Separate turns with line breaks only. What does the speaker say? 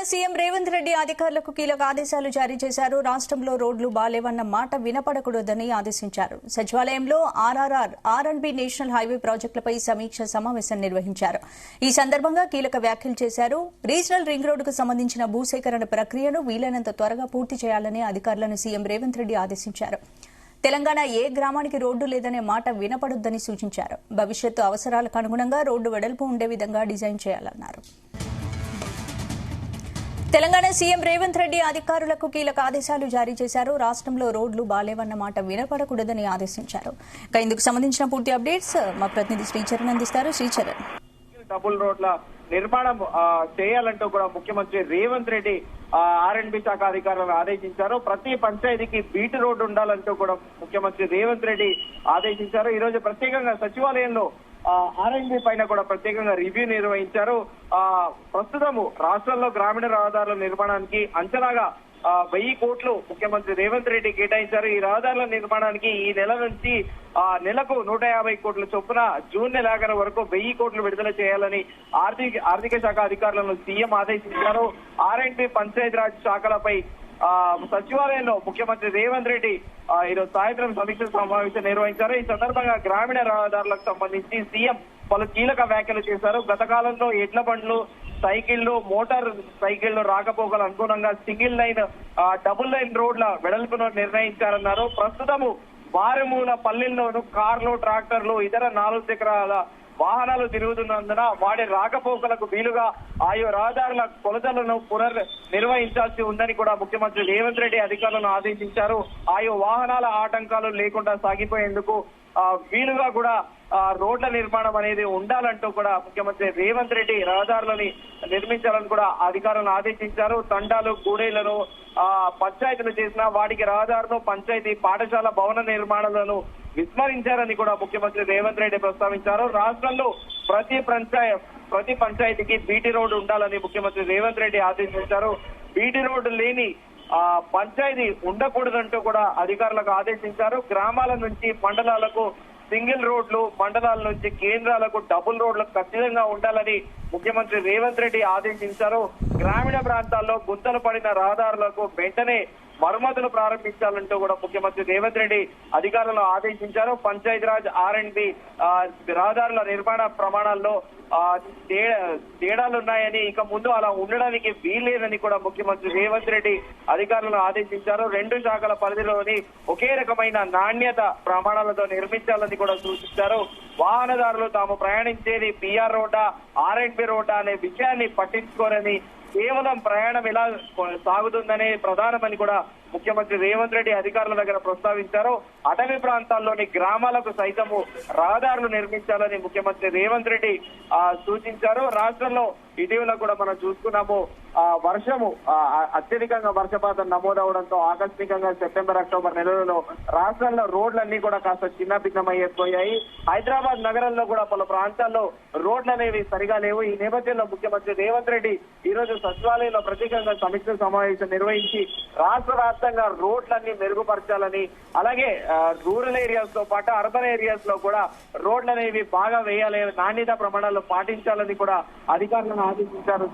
CM Revanth Reddy అధికారులకు కీలక ఆదేశాలు జారీ చేశారు. రాష్ట్రంలో రోడ్లు బాలేవన్న మాట వినపడకూడదని ఆదేశించారు. సచివాలయంలో ఆర్ఆర్బీ నేషనల్ హైవే ప్రాజెక్టులపై సమీక్ష సమావేశం నిర్వహించారు. ఈ సందర్భంగా కీలక వ్యాఖ్యలు చేశారు. రీజనల్ రింగ్ రోడ్డుకు సంబంధించిన భూసేకరణ ప్రక్రియను వీలైనంత త్వరగా పూర్తి చేయాలని అధికారులను సీఎం రేవంత్ రెడ్డి ఆదేశించారు. తెలంగాణ ఏ గ్రామానికి రోడ్డు లేదనే మాట వినపడొద్దని సూచించారు. భవిష్యత్తు అవసరాలకు అనుగుణంగా రోడ్డు వెడల్పు ఉండే విధంగా డిజైన్ చేయాలన్నారు. తెలంగాణ సీఎం రేవంత్ రెడ్డి అధికారులకు కీలక ఆదేశాలు జారీ చేశారు. రాష్ట్రంలో రోడ్లు బాలేవన్న మాట వినపడకూడదని ఆదేశించారు. ఇందుకు సంబంధించిన పూర్తి అప్డేట్స్ మా ప్రతినిధి శ్రీచరణ్ అందిస్తారు. శ్రీచరణ్,
డబుల్ రోడ్ల నిర్మాణం చేయాలంటూ కూడా ముఖ్యమంత్రి రేవంత్ రెడ్డి ఆర్ఎండ్బి శాఖ అధికారులను ఆదేశించారు. ప్రతి పంచాయతీకి బీటీ రోడ్డు ఉండాలంటూ కూడా ముఖ్యమంత్రి రేవంత్ రెడ్డి ఆదేశించారు. ఈ రోజు ప్రత్యేకంగా సచివాలయంలో ఆర్ఎండ్బి పైన కూడా ప్రత్యేకంగా రివ్యూ నిర్వహించారు. ప్రస్తుతము రాష్ట్రంలో గ్రామీణ రహదారుల నిర్మాణానికి అంచనాగా 1000 కోట్లు ముఖ్యమంత్రి రేవంత్ రెడ్డి కేటాయించారు. ఈ రహదారుల నిర్మాణానికి ఈ నెల నుంచి నెలకు 150 కోట్ల చొప్పున జూన్ నెలాఖరు వరకు 1000 కోట్లు విడుదల చేయాలని ఆర్థిక శాఖ అధికారులను సీఎం ఆదేశించారు. ఆర్ఎండ్బి పంచాయతీరాజ్ శాఖలపై సచివాలయంలో ముఖ్యమంత్రి రేవంత్ రెడ్డి ఈరోజు సాయంత్రం సమీక్ష సమావేశం నిర్వహించారు. ఈ సందర్భంగా గ్రామీణ రహదారులకు సంబంధించి సీఎం పలు కీలక వ్యాఖ్యలు చేశారు. గత కాలంలో ఎడ్ల బండ్లు, సైకిళ్లు, మోటార్ సైకిళ్లు రాకపోకలు అనుగుణంగా సింగిల్ లైన్, డబుల్ లైన్ రోడ్ల వెడల్పును నిర్ణయించారన్నారు. ప్రస్తుతము మారుమూల పల్లెల్లోనూ కార్లు, ట్రాక్టర్లు, ఇతర 4 చక్రాల వాహనాలు తిరుగుతున్నందున వాడి రాకపోకలకు వీలుగా ఆయా రహదారుల కొలతలను నిర్వహించాల్సి ఉందని కూడా ముఖ్యమంత్రి రేవంత్ రెడ్డి అధికారులను ఆదేశించారు. ఆయా వాహనాల ఆటంకాలు లేకుండా సాగిపోయేందుకు వీలుగా కూడా రోడ్ల నిర్మాణం అనేది ఉండాలంటూ కూడా ముఖ్యమంత్రి రేవంత్ రెడ్డి రహదారులని నిర్మించాలని కూడా అధికారులను ఆదేశించారు. తండాలు, కూడేళ్లను పంచాయతీలు చేసిన వాటికి రహదారులు, పంచాయతీ పాఠశాల భవన నిర్మాణాలను విస్మరించారని కూడా ముఖ్యమంత్రి రేవంత్ రెడ్డి ప్రస్తావించారు. రాష్ట్రంలో ప్రతి పంచాయతీకి బీటీ రోడ్డు ఉండాలని ముఖ్యమంత్రి రేవంత్ రెడ్డి ఆదేశించారు. బీటీ రోడ్డు లేని పంచాయతీ ఉండకూడదంటూ కూడా అధికారులకు ఆదేశించారు. గ్రామాల నుంచి మండలాలకు సింగిల్ రోడ్లు, మండలాల నుంచి కేంద్రాలకు డబుల్ రోడ్లు ఖచ్చితంగా ఉండాలని ముఖ్యమంత్రి రేవంత్ రెడ్డి ఆదేశించారు. గ్రామీణ ప్రాంతాల్లో గుంతలు పడిన రహదారులకు వెంటనే మరమ్మతులు ప్రారంభించాలంటూ కూడా ముఖ్యమంత్రి రేవంత్ రెడ్డి అధికారులను ఆదేశించారు. పంచాయతీరాజ్ ఆర్ఎండ్బి రహదారుల నిర్మాణ ప్రమాణాల్లో తేడాలున్నాయని, ఇక ముందు అలా ఉండడానికి వీల్లేదని కూడా ముఖ్యమంత్రి రేవంత్ రెడ్డి అధికారులను ఆదేశించారు. 2 శాఖల పరిధిలోని ఒకే రకమైన నాణ్యత ప్రమాణాలతో నిర్మించాలని కూడా సూచించారు. వాహనదారులు తాము ప్రయాణించేది పిఆర్ రోడ్డా, ఆర్ఎండ్బి రోడ్డా అనే విషయాన్ని పట్టించుకోరని, కేవలం ప్రయాణం ఎలా సాగుతుందనే ప్రధానమని కూడా ముఖ్యమంత్రి రేవంత్ రెడ్డి అధికారుల దగ్గర ప్రస్తావించారు. అటవీ ప్రాంతాల్లోని గ్రామాలకు సైతము రహదారులు నిర్మించాలని ముఖ్యమంత్రి రేవంత్ రెడ్డి సూచించారు. రాష్ట్రంలో ఇటీవల కూడా మనం చూసుకున్నాము, వర్షము అత్యధికంగా వర్షపాతం నమోదవడంతో ఆకస్మికంగా సెప్టెంబర్, అక్టోబర్ నెలలలో రాష్ట్రంలో రోడ్లన్నీ కూడా కాస్త చిన్నభిన్నమైపోయాయి. హైదరాబాద్ నగరంలో కూడా పలు ప్రాంతాల్లో రోడ్లు అనేవి సరిగా లేవు. ఈ నేపథ్యంలో ముఖ్యమంత్రి రేవంత్ రెడ్డి ఈ రోజు సచివాలయంలో ప్రత్యేకంగా సమీక్ష సమావేశం నిర్వహించి రాష్ట్ర వ్యాప్తంగా రోడ్లన్నీ మెరుగుపరచాలని, అలాగే రూరల్ ఏరియాస్ తో పాటు అర్బన్ ఏరియాస్ లో కూడా రోడ్లు అనేవి బాగా వేయాలి, నాణ్యత ప్రమాణాలు పాటించాలని కూడా అధికారులను ఆదేశించారు.